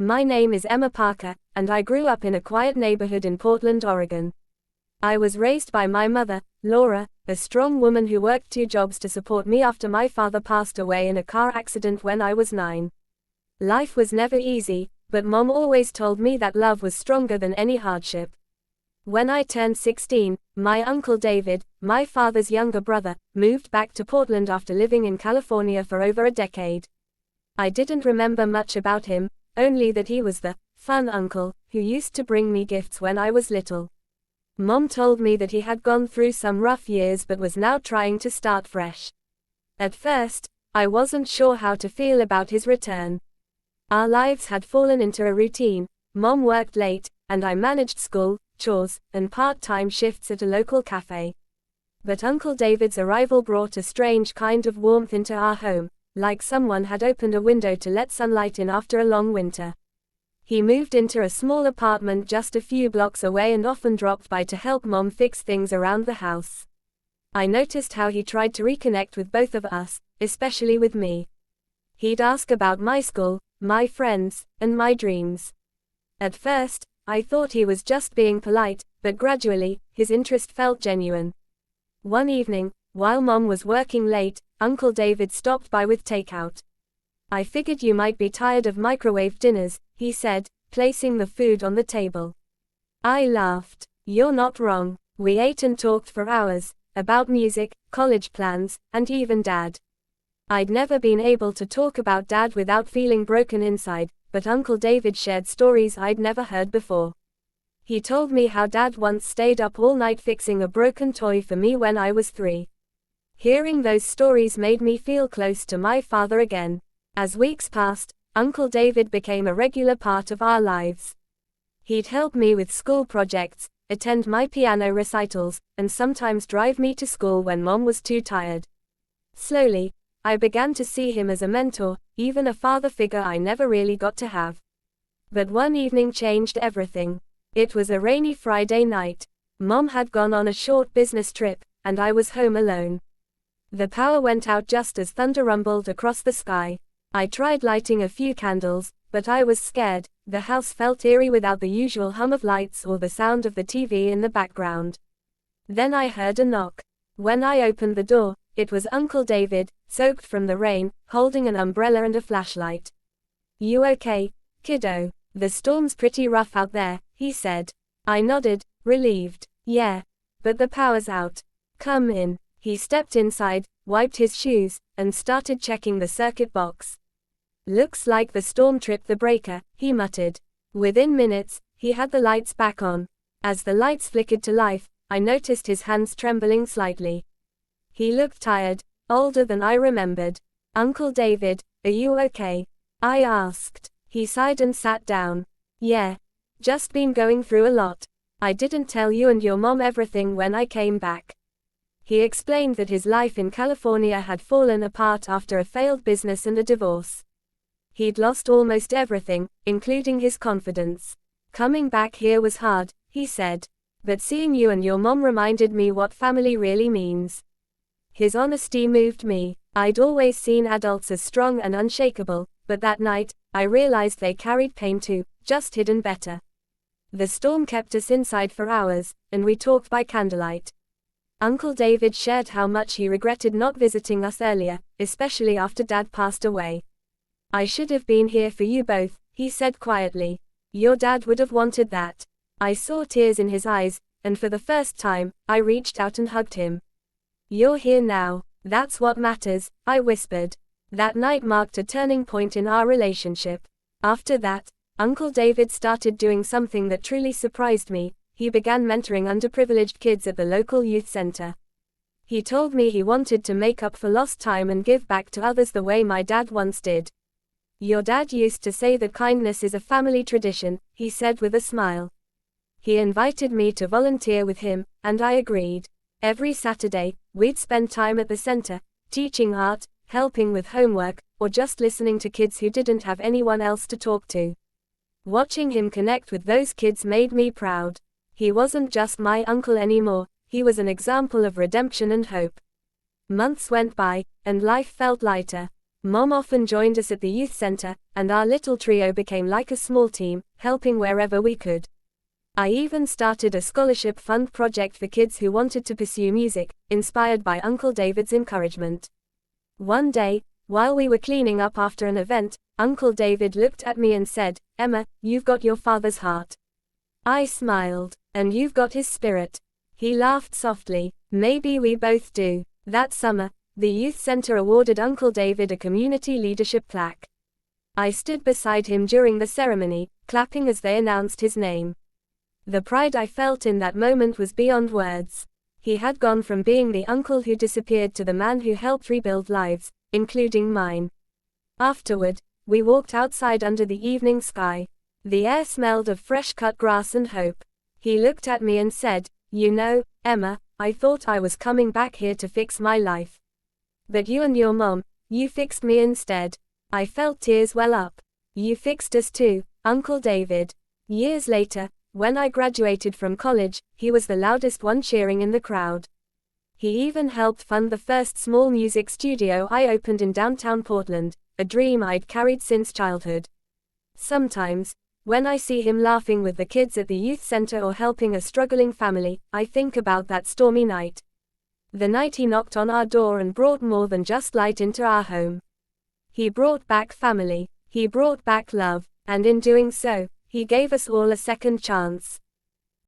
My name is Emma Parker, and I grew up in a quiet neighborhood in Portland, Oregon. I was raised by my mother, Laura, a strong woman who worked 2 jobs to support me after my father passed away in a car accident when I was 9. Life was never easy, but Mom always told me that love was stronger than any hardship. When I turned 16, my Uncle David, my father's younger brother, moved back to Portland after living in California for over a decade. I didn't remember much about him, only that he was the fun uncle who used to bring me gifts when I was little. Mom told me that he had gone through some rough years but was now trying to start fresh. At first, I wasn't sure how to feel about his return. Our lives had fallen into a routine. Mom worked late, and I managed school, chores, and part-time shifts at a local cafe. But Uncle David's arrival brought a strange kind of warmth into our home, like someone had opened a window to let sunlight in after a long winter. He moved into a small apartment just a few blocks away and often dropped by to help Mom fix things around the house. I noticed how he tried to reconnect with both of us, especially with me. He'd ask about my school, my friends, and my dreams. At first, I thought he was just being polite, but gradually, his interest felt genuine. One evening, while Mom was working late, Uncle David stopped by with takeout. "I figured you might be tired of microwave dinners," he said, placing the food on the table. I laughed. "You're not wrong." We ate and talked for hours, about music, college plans, and even Dad. I'd never been able to talk about Dad without feeling broken inside, but Uncle David shared stories I'd never heard before. He told me how Dad once stayed up all night fixing a broken toy for me when I was 3. Hearing those stories made me feel close to my father again. As weeks passed, Uncle David became a regular part of our lives. He'd help me with school projects, attend my piano recitals, and sometimes drive me to school when Mom was too tired. Slowly, I began to see him as a mentor, even a father figure I never really got to have. But one evening changed everything. It was a rainy Friday night. Mom had gone on a short business trip, and I was home alone. The power went out just as thunder rumbled across the sky. I tried lighting a few candles, but I was scared. The house felt eerie without the usual hum of lights or the sound of the TV in the background. Then I heard a knock. When I opened the door, it was Uncle David, soaked from the rain, holding an umbrella and a flashlight. "You okay, kiddo? The storm's pretty rough out there," he said. I nodded, relieved. "Yeah. But the power's out." "Come in." He stepped inside, wiped his shoes, and started checking the circuit box. "Looks like the storm tripped the breaker," he muttered. Within minutes, he had the lights back on. As the lights flickered to life, I noticed his hands trembling slightly. He looked tired, older than I remembered. "Uncle David, are you okay?" I asked. He sighed and sat down. "Yeah. Just been going through a lot. I didn't tell you and your mom everything when I came back." He explained that his life in California had fallen apart after a failed business and a divorce. He'd lost almost everything, including his confidence. "Coming back here was hard," he said. "But seeing you and your mom reminded me what family really means." His honesty moved me. I'd always seen adults as strong and unshakable, but that night, I realized they carried pain too, just hidden better. The storm kept us inside for hours, and we talked by candlelight. Uncle David shared how much he regretted not visiting us earlier, especially after Dad passed away. "I should have been here for you both," he said quietly. "Your dad would have wanted that." I saw tears in his eyes, and for the first time, I reached out and hugged him. "You're here now. That's what matters," I whispered. That night marked a turning point in our relationship. After that, Uncle David started doing something that truly surprised me. He began mentoring underprivileged kids at the local youth center. He told me he wanted to make up for lost time and give back to others the way my dad once did. "Your dad used to say that kindness is a family tradition," he said with a smile. He invited me to volunteer with him, and I agreed. Every Saturday, we'd spend time at the center, teaching art, helping with homework, or just listening to kids who didn't have anyone else to talk to. Watching him connect with those kids made me proud. He wasn't just my uncle anymore, he was an example of redemption and hope. Months went by, and life felt lighter. Mom often joined us at the youth center, and our little trio became like a small team, helping wherever we could. I even started a scholarship fund project for kids who wanted to pursue music, inspired by Uncle David's encouragement. One day, while we were cleaning up after an event, Uncle David looked at me and said, "Emma, you've got your father's heart." I smiled. "And you've got his spirit." He laughed softly. "Maybe we both do." That summer, the youth center awarded Uncle David a community leadership plaque. I stood beside him during the ceremony, clapping as they announced his name. The pride I felt in that moment was beyond words. He had gone from being the uncle who disappeared to the man who helped rebuild lives, including mine. Afterward, we walked outside under the evening sky. The air smelled of fresh-cut grass and hope. He looked at me and said, "You know, Emma, I thought I was coming back here to fix my life. But you and your mom, you fixed me instead." I felt tears well up. "You fixed us too, Uncle David." Years later, when I graduated from college, he was the loudest one cheering in the crowd. He even helped fund the first small music studio I opened in downtown Portland, a dream I'd carried since childhood. Sometimes, when I see him laughing with the kids at the youth center or helping a struggling family, I think about that stormy night. The night he knocked on our door and brought more than just light into our home. He brought back family, he brought back love, and in doing so, he gave us all a second chance.